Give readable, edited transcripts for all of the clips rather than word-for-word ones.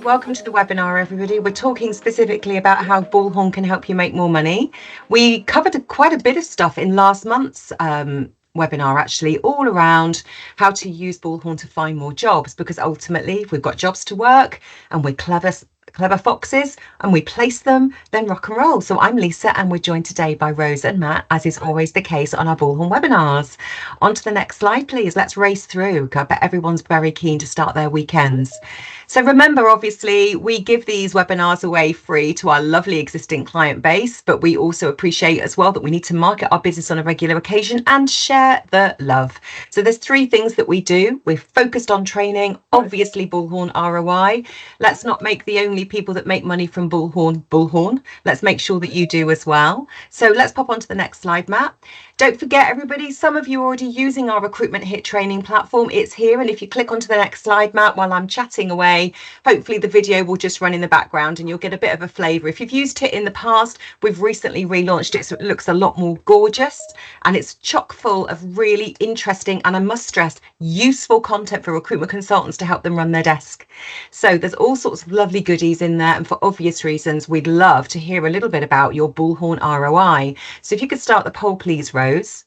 Welcome to the webinar, everybody. We're talking specifically about how Bullhorn can help you make more money. We covered quite a bit of stuff in last month's webinar, actually, all around how to use Bullhorn to find more jobs, because ultimately, if we've got jobs to work and we're clever foxes and we place them, then rock and roll. So I'm Lisa and we're joined today by Rose and Matt, as is always the case on our Bullhorn webinars. On to the next slide, please. Let's race through. I bet everyone's very keen to start their weekends. So remember, obviously, we give these webinars away free to our lovely existing client base, but we also appreciate as well that we need to market our business on a regular occasion and share the love. So there's three things that we do. We're focused on training, obviously Bullhorn ROI. Let's not make the only people that make money from Bullhorn. Let's make sure that you do as well. So let's pop on to the next slide, Matt. Don't forget, everybody, some of you are already using our Recruitment HIIT training platform. It's here. And if you click onto the next slide, Matt, while I'm chatting away, hopefully the video will just run in the background and you'll get a bit of a flavour. If you've used HIIT in the past, we've recently relaunched it, so it looks a lot more gorgeous. And it's chock full of really interesting, and I must stress, useful content for recruitment consultants to help them run their desk. So there's all sorts of lovely goodies in there. And for obvious reasons, we'd love to hear a little bit about your Bullhorn ROI. So if you could start the poll, please, Rose.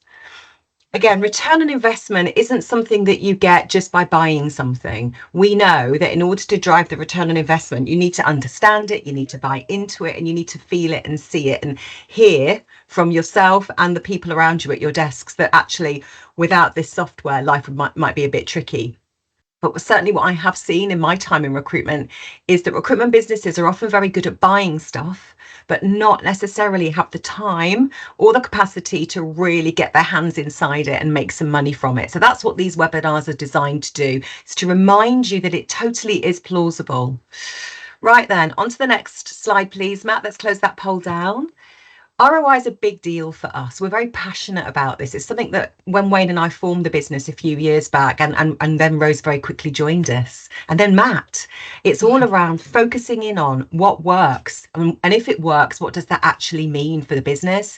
Again, return on investment isn't something that you get just by buying something. We know that in order to drive the return on investment, you need to understand it, you need to buy into it, and you need to feel it and see it and hear from yourself and the people around you at your desks that actually without this software, life might be a bit tricky. But certainly what I have seen in my time in recruitment is that recruitment businesses are often very good at buying stuff, but not necessarily have the time or the capacity to really get their hands inside it and make some money from it. So that's what these webinars are designed to do, is to remind you that it totally is plausible. Right then, on to the next slide, please, Matt. Let's close that poll down. ROI is a big deal for us. We're very passionate about this. It's something that when Wayne and I formed the business a few years back, and then Rose very quickly joined us, and then Matt, it's all around focusing in on what works. And if it works, what does that actually mean for the business?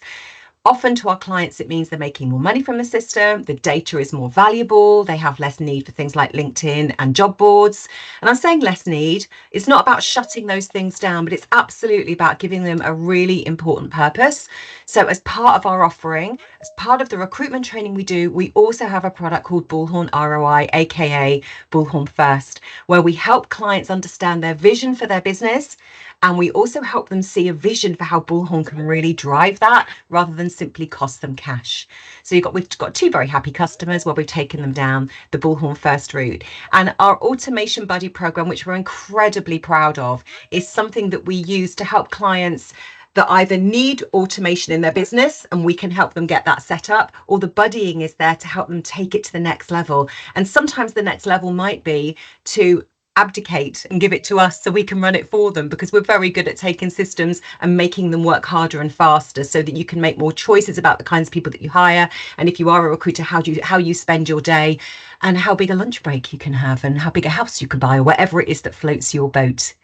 Often to our clients, it means they're making more money from the system, the data is more valuable, they have less need for things like LinkedIn and job boards. And I'm saying less need, it's not about shutting those things down, but it's absolutely about giving them a really important purpose. So as part of our offering, as part of the recruitment training we do, we also have a product called Bullhorn ROI, aka Bullhorn First, where we help clients understand their vision for their business. And we also help them see a vision for how Bullhorn can really drive that rather than simply cost them cash. So we've got two very happy customers where we've taken them down the Bullhorn First route. And our Automation Buddy program, which we're incredibly proud of, is something that we use to help clients that either need automation in their business and we can help them get that set up, or the buddying is there to help them take it to the next level. And sometimes the next level might be to abdicate and give it to us so we can run it for them, because we're very good at taking systems and making them work harder and faster so that you can make more choices about the kinds of people that you hire. And if you are a recruiter, how you spend your day, and how big a lunch break you can have, and how big a house you can buy, or whatever it is that floats your boat.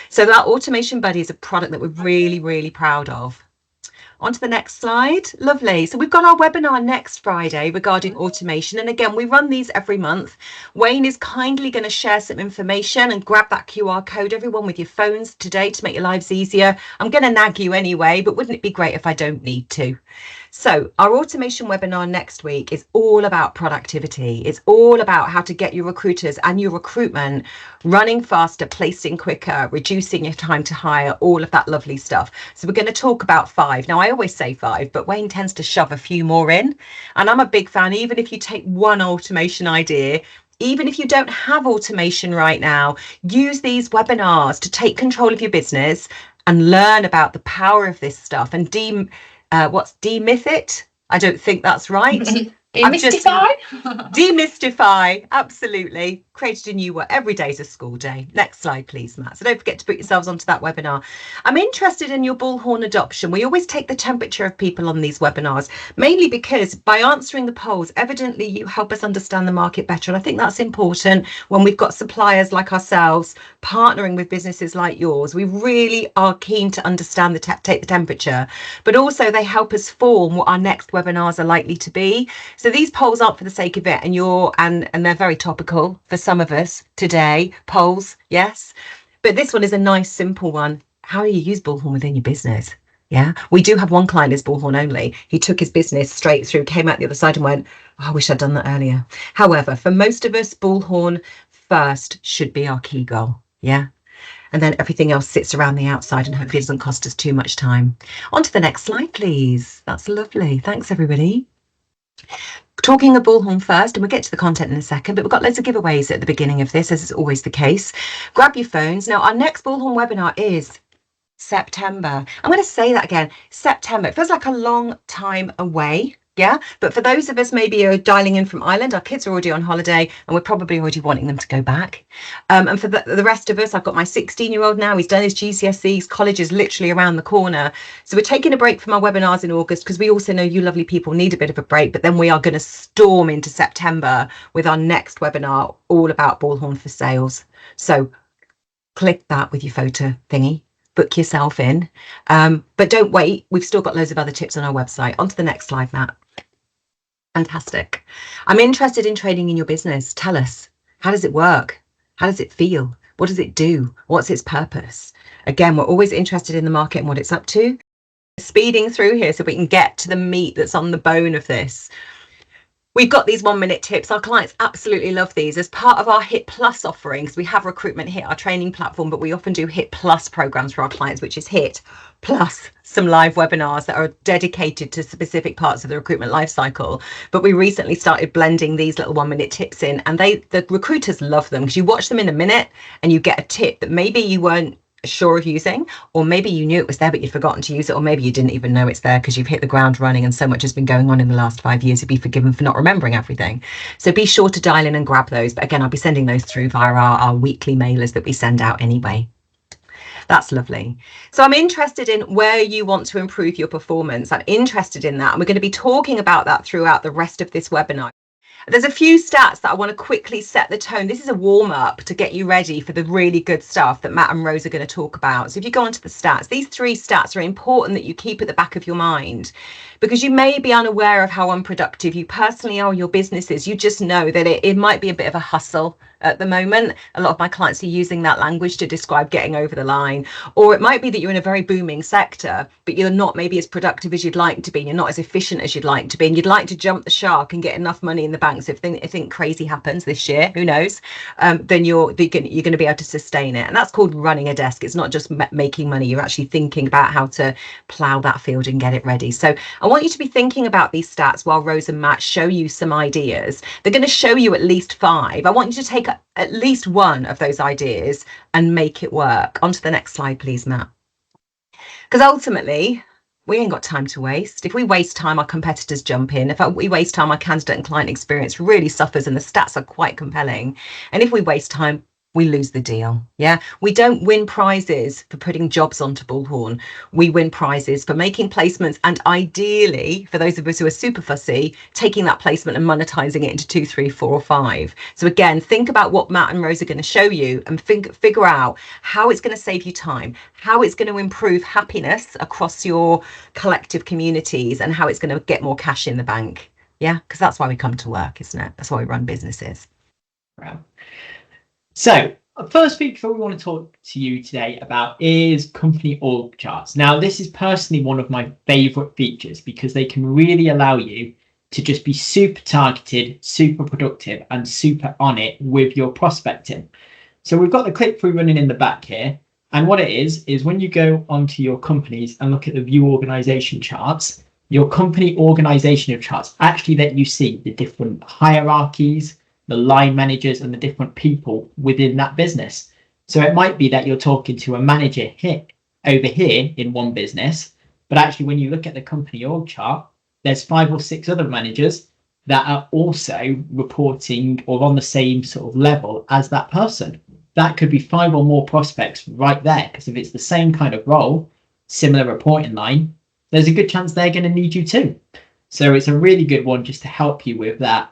So that Automation Buddy is a product that we're really, really proud of. On to the next slide. Lovely. So we've got our webinar next Friday regarding automation. And again, we run these every month. Wayne is kindly going to share some information, and grab that QR code, everyone, with your phones today to make your lives easier. I'm going to nag you anyway, but wouldn't it be great if I don't need to? So our automation webinar next week is all about productivity. It's all about how to get your recruiters and your recruitment running faster, placing quicker, reducing your time to hire, all of that lovely stuff. So we're going to talk about 5. Now, I always say 5, but Wayne tends to shove a few more in. And I'm a big fan, even if you take one automation idea, even if you don't have automation right now, use these webinars to take control of your business and learn about the power of this stuff and demyth it? I don't think that's right. Demystify, absolutely. Created a new word. Every day is a school day. Next slide, please, Matt. So don't forget to put yourselves onto that webinar. I'm interested in your Bullhorn adoption. We always take the temperature of people on these webinars, mainly because by answering the polls, evidently you help us understand the market better. And I think that's important when we've got suppliers like ourselves partnering with businesses like yours. We really are keen to understand take the temperature, but also they help us form what our next webinars are likely to be. So these polls aren't for the sake of it, and they're very topical for some of us today. Polls, yes. But this one is a nice, simple one. How do you use Bullhorn within your business? Yeah, we do have one client is Bullhorn only. He took his business straight through, came out the other side and went, oh, I wish I'd done that earlier. However, for most of us, Bullhorn first should be our key goal. Yeah. And then everything else sits around the outside and hopefully doesn't cost us too much time. On to the next slide, please. That's lovely. Thanks, everybody. Talking of Bullhorn first, and we'll get to the content in a second, but we've got loads of giveaways at the beginning of this, as is always the case. Grab your phones. Now, our next Bullhorn webinar is September. I'm going to say that again, September. It feels like a long time away. Yeah, but for those of us maybe who are dialing in from Ireland, our kids are already on holiday and we're probably already wanting them to go back. And for the rest of us, I've got my 16-year-old now. He's done his GCSEs. College is literally around the corner. So we're taking a break from our webinars in August because we also know you lovely people need a bit of a break. But then we are going to storm into September with our next webinar all about Bullhorn for sales. So click that with your photo thingy. Book yourself in. But don't wait. We've still got loads of other tips on our website. On to the next slide, Matt. Fantastic. I'm interested in trading in your business. Tell us, how does it work? How does it feel? What does it do? What's its purpose? Again, we're always interested in the market and what it's up to. Speeding through here so we can get to the meat that's on the bone of this. We've got these 1-minute tips. Our clients absolutely love these. As part of our HIIT Plus offerings, we have Recruitment HIIT, our training platform, but we often do HIIT Plus programs for our clients, which is HIIT plus some live webinars that are dedicated to specific parts of the recruitment lifecycle. But we recently started blending these little 1-minute tips in, and the recruiters love them because you watch them in a minute and you get a tip that maybe you weren't sure of using, or maybe you knew it was there but you'd forgotten to use it, or maybe you didn't even know it's there because you've hit the ground running and so much has been going on in the last 5 years. You'd be forgiven for not remembering everything. So be sure to dial in and grab those. But again, I'll be sending those through via our weekly mailers that we send out anyway. That's lovely. So I'm interested in where you want to improve your performance. I'm interested in that, and we're going to be talking about that throughout the rest of this webinar. There's a few stats that I want to quickly set the tone. This is a warm up to get you ready for the really good stuff that Matt and Rose are going to talk about. So if you go onto the stats, these 3 stats are important that you keep at the back of your mind, because you may be unaware of how unproductive you personally are, your business is. You just know that it might be a bit of a hustle at the moment. A lot of my clients are using that language to describe getting over the line. Or it might be that you're in a very booming sector, but you're not maybe as productive as you'd like to be. You're not as efficient as you'd like to be. And you'd like to jump the shark and get enough money in the bank. So if anything crazy happens this year, who knows, then you're going to be able to sustain it. And that's called running a desk. It's not just making money. You're actually thinking about how to plow that field and get it ready. So I want you to be thinking about these stats while Rose and Matt show you some ideas. They're going to show you at least 5. I want you to take at least one of those ideas and make it work. On to the next slide, please, Matt. Because ultimately, we ain't got time to waste. If we waste time, our competitors jump in. If we waste time, our candidate and client experience really suffers, and the stats are quite compelling. And if we waste time, we lose the deal. Yeah, we don't win prizes for putting jobs onto Bullhorn. We win prizes for making placements, and ideally, for those of us who are super fussy, taking that placement and monetizing it into 2, 3, 4, or 5. So again, think about what Matt and Rose are going to show you and figure out how it's going to save you time, how it's going to improve happiness across your collective communities, and how it's going to get more cash in the bank. Yeah, because that's why we come to work, isn't it? That's why we run businesses. Right. So, the first feature we want to talk to you today about is company org charts. Now, this is personally one of my favorite features because they can really allow you to just be super targeted, super productive, and super on it with your prospecting. So we've got the click-through running in the back here. And what it is when you go onto your companies and look at the view organization charts, your company organizational charts actually let you see the different hierarchies, the line managers, and the different people within that business. So it might be that you're talking to a manager here over here in one business, but actually when you look at the company org chart, there's 5 or 6 other managers that are also reporting or on the same sort of level as that person. That could be 5 or more prospects right there, because if it's the same kind of role, similar reporting line, there's a good chance they're going to need you too. So it's a really good one just to help you with that.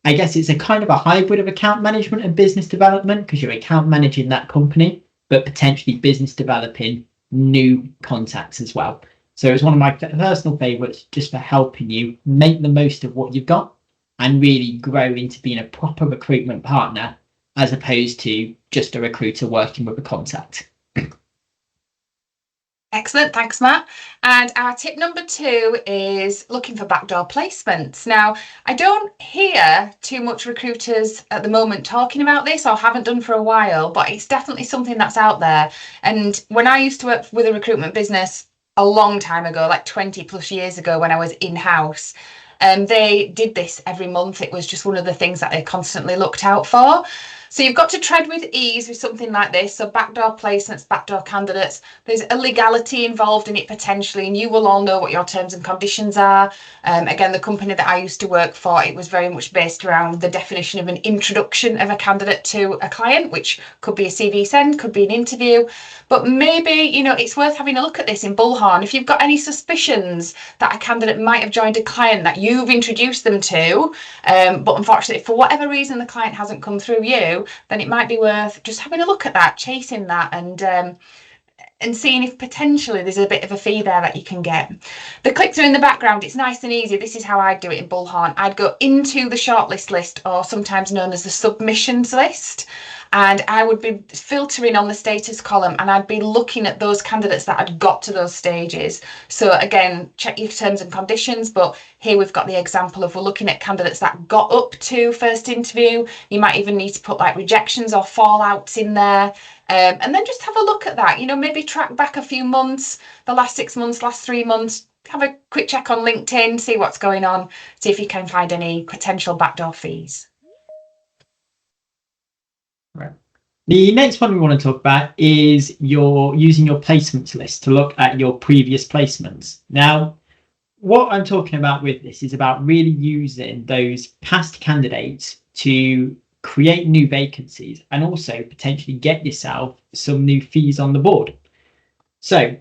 I guess it's a kind of a hybrid of account management and business development, because you're account managing that company, but potentially business developing new contacts as well. So it's one of my personal favorites just for helping you make the most of what you've got and really grow into being a proper recruitment partner as opposed to just a recruiter working with a contact. Excellent, thanks Matt. And our tip number 2 is looking for backdoor placements. Now, I don't hear too much recruiters at the moment talking about this, or haven't done for a while, but it's definitely something that's out there. And when I used to work with a recruitment business a long time ago, like 20 plus years ago when I was in-house, they did this every month. It was just one of the things that they constantly looked out for. So you've got to tread with ease with something like this. So backdoor placements, backdoor candidates, there's illegality involved in it potentially, and you will all know what your terms and conditions are. Again, the company that I used to work for, it was very much based around the definition of an introduction of a candidate to a client, which could be a CV send, could be an interview. But maybe, it's worth having a look at this in Bullhorn. If you've got any suspicions that a candidate might have joined a client that you've introduced them to, but unfortunately, for whatever reason, the client hasn't come through you, then it might be worth just having a look at that, chasing that, and seeing if potentially there's a bit of a fee there that you can get. The click-through in the background, it's nice and easy. This is how I'd do it in Bullhorn. I'd go into the shortlist list, or sometimes known as the submissions list, and I would be filtering on the status column, and I'd be looking at those candidates that had got to those stages. So again, check your terms and conditions, but here we've got the example of, we're looking at candidates that got up to first interview. You might even need to put like rejections or fallouts in there. And then just have a look at that, maybe track back a few months, the last 6 months, last 3 months, have a quick check on LinkedIn, see what's going on, see if you can find any potential backdoor fees. Right. The next one we want to talk about is using your placements list to look at your previous placements. Now, what I'm talking about with this is about really using those past candidates to create new vacancies and also potentially get yourself some new fees on the board. So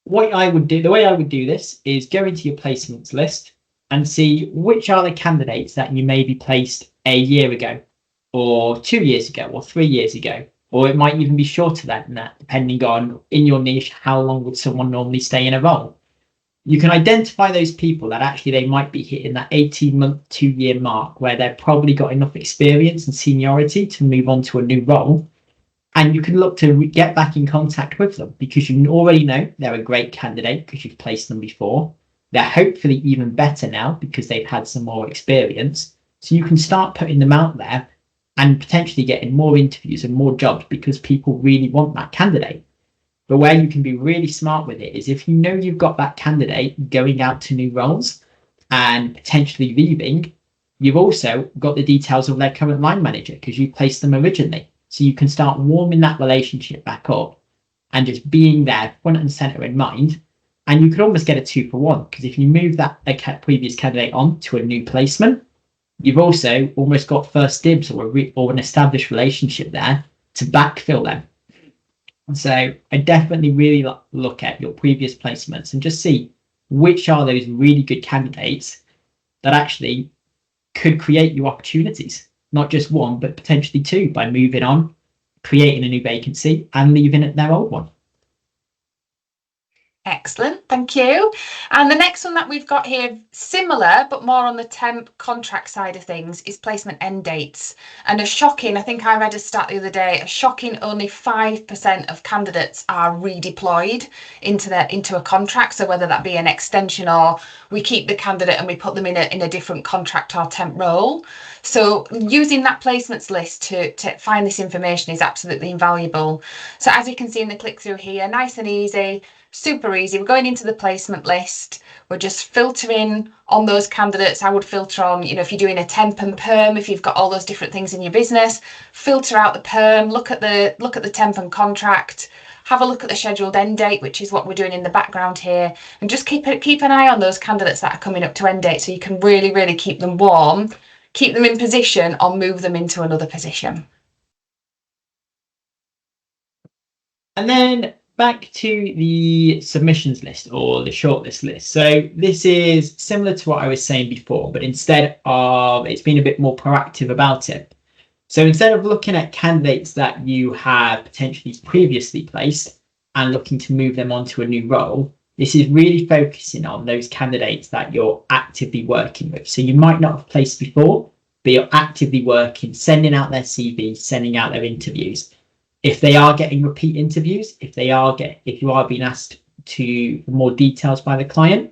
what I would do, the way I would do this is go into your placements list and see which are the candidates that you maybe placed a year ago, or 2 years ago, or 3 years ago, or it might even be shorter than that, depending on, in your niche, how long would someone normally stay in a role. You can identify those people that actually they might be hitting that 18-month, 2-year mark, where they've probably got enough experience and seniority to move on to a new role. And you can look to get back in contact with them, because you already know they're a great candidate because you've placed them before. They're hopefully even better now because they've had some more experience. So you can start putting them out there and potentially getting more interviews and more jobs because people really want that candidate. But where you can be really smart with it is if you know you've got that candidate going out to new roles and potentially leaving, you've also got the details of their current line manager because you placed them originally. So you can start warming that relationship back up and just being there front and center in mind. And you could almost get a 2-for-1, because if you move that previous candidate on to a new placement, you've also almost got first dibs or an established relationship there to backfill them. So I definitely really look at your previous placements and just see which are those really good candidates that actually could create you opportunities, not just one, but potentially 2, by moving on, creating a new vacancy and leaving it their old one. Excellent, thank you. And the next one that we've got here, similar but more on the temp contract side of things, is placement end dates. And a shocking, I think I read a stat the other day, a shocking only 5% of candidates are redeployed into a contract. So whether that be an extension or we keep the candidate and we put them in a different contract or temp role. So using that placements list to find this information is absolutely invaluable. So as you can see in the click through here, nice and easy. Super easy. We're going into the placement list. We're just filtering on those candidates. I would filter on, if you're doing a temp and perm, if you've got all those different things in your business, filter out the perm, look at the temp and contract, have a look at the scheduled end date, which is what we're doing in the background here, and just keep an eye on those candidates that are coming up to end date, so you can really, really keep them warm, keep them in position, or move them into another position. And then back to the submissions list or the shortlist list. So this is similar to what I was saying before, but instead of, it's been a bit more proactive about it. So instead of looking at candidates that you have potentially previously placed and looking to move them onto a new role, this is really focusing on those candidates that you're actively working with. So you might not have placed before, but you're actively working, sending out their CV, sending out their interviews. If they are getting repeat interviews, if you are being asked to more details by the client,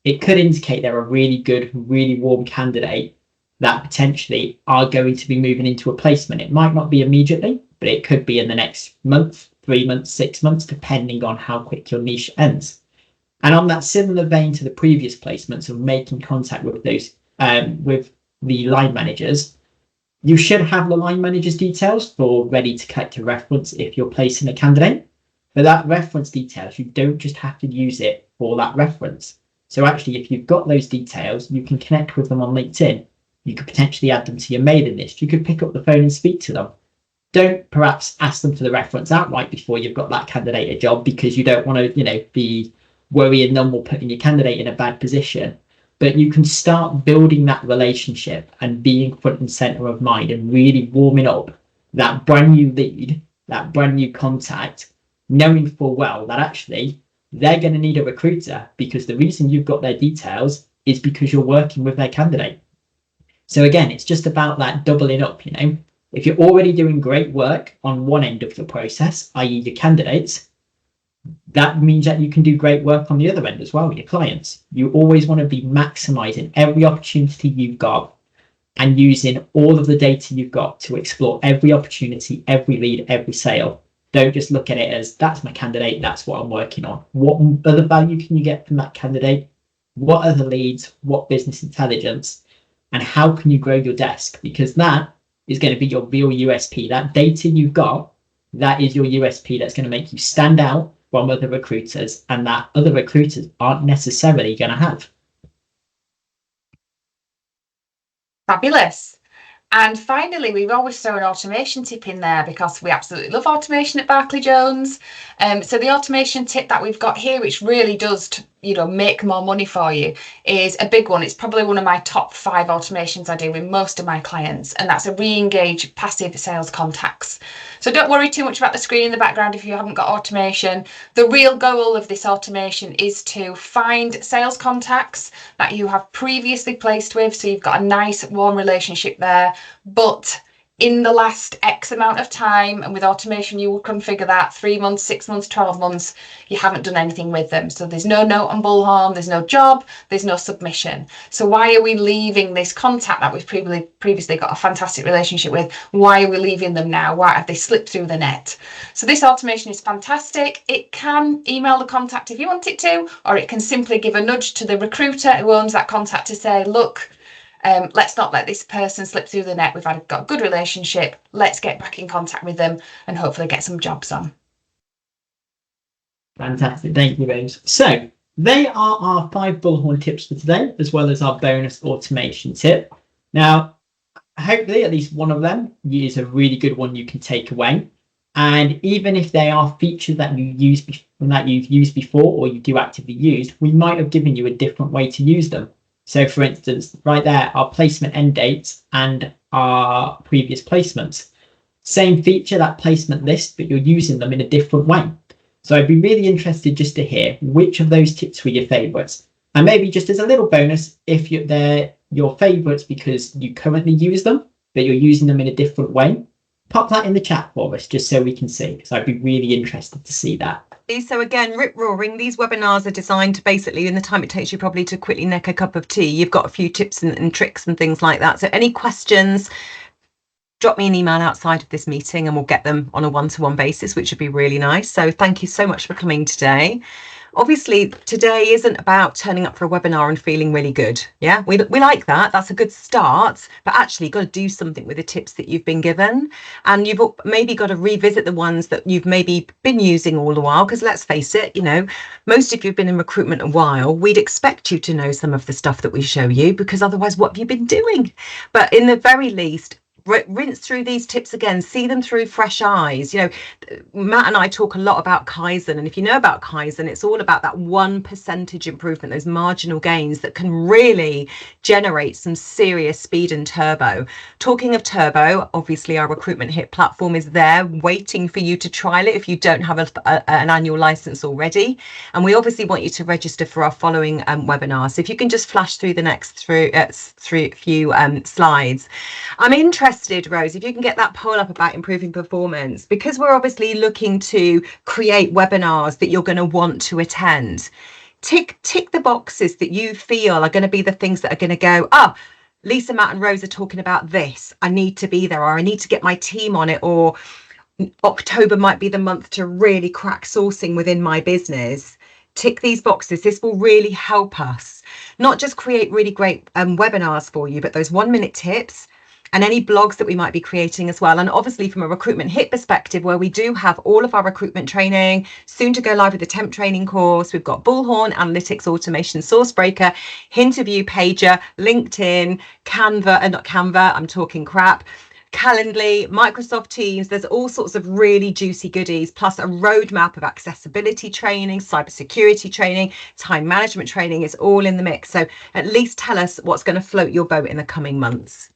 it could indicate they're a really good, really warm candidate that potentially are going to be moving into a placement. It might not be immediately, but it could be in the next month, 3 months, 6 months, depending on how quick your niche ends. And on that similar vein to the previous placements of making contact with those with the line managers, you should have the line manager's details for ready to collect a reference if you're placing a candidate. But that reference details, you don't just have to use it for that reference. So actually, if you've got those details, you can connect with them on LinkedIn. You could potentially add them to your mailing list. You could pick up the phone and speak to them. Don't perhaps ask them for the reference outright before you've got that candidate a job, because you don't want to, be worrying them or putting your candidate in a bad position. But you can start building that relationship and being front and center of mind and really warming up that brand new lead, that brand new contact, knowing full well that actually they're going to need a recruiter, because the reason you've got their details is because you're working with their candidate. So again, it's just about that doubling up. If you're already doing great work on one end of the process, i.e. your candidates, that means that you can do great work on the other end as well, your clients. You always want to be maximizing every opportunity you've got and using all of the data you've got to explore every opportunity, every lead, every sale. Don't just look at it as, that's my candidate, that's what I'm working on. What other value can you get from that candidate? What are the leads? What business intelligence? And how can you grow your desk? Because that is going to be your real USP. That data you've got, that is your USP that's going to make you stand out from other recruiters, and that other recruiters aren't necessarily going to have. Fabulous. And finally, we've always throw an automation tip in there because we absolutely love automation at Barclay Jones. So the automation tip that we've got here, which really does, make more money for you, is a big one. It's probably one of my top 5 automations I do with most of my clients, and that's a re-engage passive sales contacts. So don't worry too much about the screen in the background if you haven't got automation. The real goal of this automation is to find sales contacts that you have previously placed with, so you've got a nice warm relationship there, but in the last X amount of time, and with automation you will configure that 3 months, 6 months, 12 months, you haven't done anything with them. So there's no note on Bullhorn, there's no job, there's no submission. So why are we leaving this contact that we've previously got a fantastic relationship with? Why are we leaving them now? Why have they slipped through the net? So this automation is fantastic. It can email the contact if you want it to, or it can simply give a nudge to the recruiter who owns that contact to say, look, let's not let this person slip through the net. We've got a good relationship. Let's get back in contact with them and hopefully get some jobs on. Fantastic. Thank you, Rose. So they are our 5 Bullhorn tips for today, as well as our bonus automation tip. Now, hopefully at least one of them is a really good one you can take away. And even if they are features that you've used before or you do actively use, we might have given you a different way to use them. So for instance, right there, our placement end dates and our previous placements. Same feature, that placement list, but you're using them in a different way. So I'd be really interested just to hear which of those tips were your favourites. And maybe just as a little bonus, if they're your favourites because you currently use them, but you're using them in a different way, pop that in the chat for us just so we can see, because I'd be really interested to see that. So again, rip roaring, these webinars are designed to basically, in the time it takes you probably to quickly neck a cup of tea, you've got a few tips and tricks and things like that. So any questions, drop me an email outside of this meeting and we'll get them on a one-to-one basis, which would be really nice. So thank you so much for coming today. Obviously, today isn't about turning up for a webinar and feeling really good. Yeah, we like that. That's a good start. But actually, you've got to do something with the tips that you've been given. And you've maybe got to revisit the ones that you've maybe been using all the while. Because let's face it, most of you have been in recruitment a while. We'd expect you to know some of the stuff that we show you, because otherwise, what have you been doing? But in the very least, rinse through these tips again, see them through fresh eyes. You know, Matt and I talk a lot about Kaizen, and if you know about Kaizen, it's all about that 1% improvement, those marginal gains that can really generate some serious speed and turbo. Talking of turbo, obviously our Recruitment HIIT platform is there waiting for you to trial it if you don't have an annual license already. And we obviously want you to register for our following webinars. So if you can just flash through the next few slides. I'm interested, Rose, if you can get that poll up about improving performance, because we're obviously looking to create webinars that you're going to want to attend. Tick the boxes that you feel are going to be the things that are going to go, Lisa, Matt and Rose are talking about this. I need to be there, or I need to get my team on it, or October might be the month to really crack sourcing within my business. Tick these boxes. This will really help us not just create really great webinars for you, but those 1-minute tips and any blogs that we might be creating as well. And obviously from a Recruitment HIIT perspective, where we do have all of our recruitment training, soon to go live with the temp training course. We've got Bullhorn, Analytics, Automation, Sourcebreaker, Interview Pager, LinkedIn, not Canva, I'm talking crap. Calendly, Microsoft Teams, there's all sorts of really juicy goodies, plus a roadmap of accessibility training, cybersecurity training, time management training. It's all in the mix. So at least tell us what's going to float your boat in the coming months.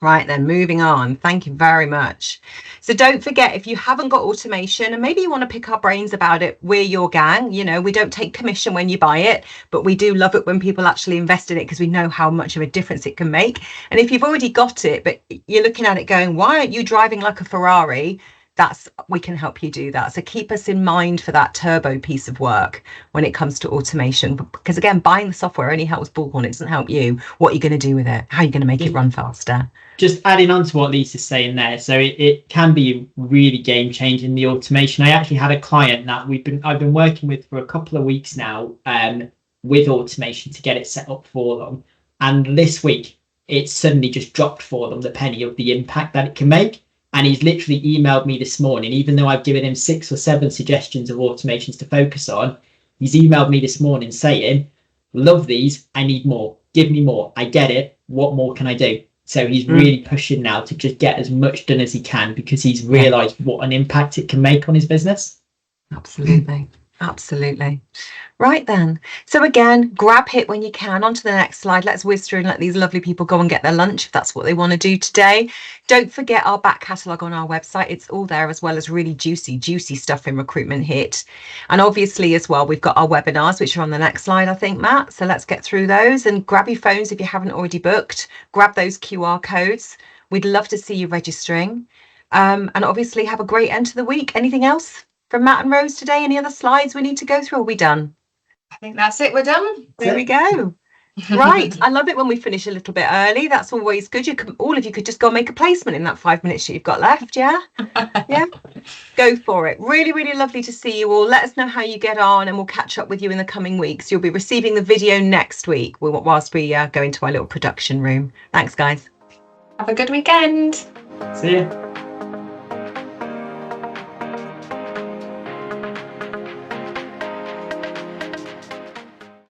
Right then, moving on. Thank you very much. So don't forget, if you haven't got automation and maybe you want to pick our brains about it, we're your gang. You know, we don't take commission when you buy it, but we do love it when people actually invest in it because we know how much of a difference it can make. And if you've already got it, but you're looking at it going, why aren't you driving like a Ferrari? We can help you do that. So keep us in mind for that turbo piece of work when it comes to automation, because again, buying the software only helps Bullhorn. It doesn't help you. What are you going to do with it? How are you going to make it run faster? Just adding on to what Lisa's saying there, so it can be really game changing, the automation. I actually had a client that I've been working with for a couple of weeks now, with automation to get it set up for them. And this week, it suddenly just dropped for them the penny of the impact that it can make. And he's literally emailed me this morning, even though I've given him 6 or 7 suggestions of automations to focus on. He's emailed me this morning saying, love these, I need more, give me more, I get it, what more can I do? So he's really pushing now to just get as much done as he can, because he's realised what an impact it can make on his business. Absolutely. Absolutely. Right then. So again, grab HIIT when you can. On to the next slide. Let's whiz through and let these lovely people go and get their lunch if that's what they want to do today. Don't forget our back catalogue on our website. It's all there, as well as really juicy stuff in Recruitment HIIT. And obviously as well, we've got our webinars, which are on the next slide, I think, Matt. So let's get through those and grab your phones if you haven't already booked. Grab those QR codes. We'd love to see you registering. And obviously have a great end to the week. Anything else from Matt and Rose today? Any other slides we need to go through? Or are we done? I think that's it. We're done. There we go. Right. I love it when we finish a little bit early. That's always good. All of you could just go and make a placement in that 5 minutes that you've got left. Yeah. Yeah. Go for it. Really, really lovely to see you all. Let us know how you get on, and we'll catch up with you in the coming weeks. You'll be receiving the video next week whilst we go into our little production room. Thanks, guys. Have a good weekend. See you.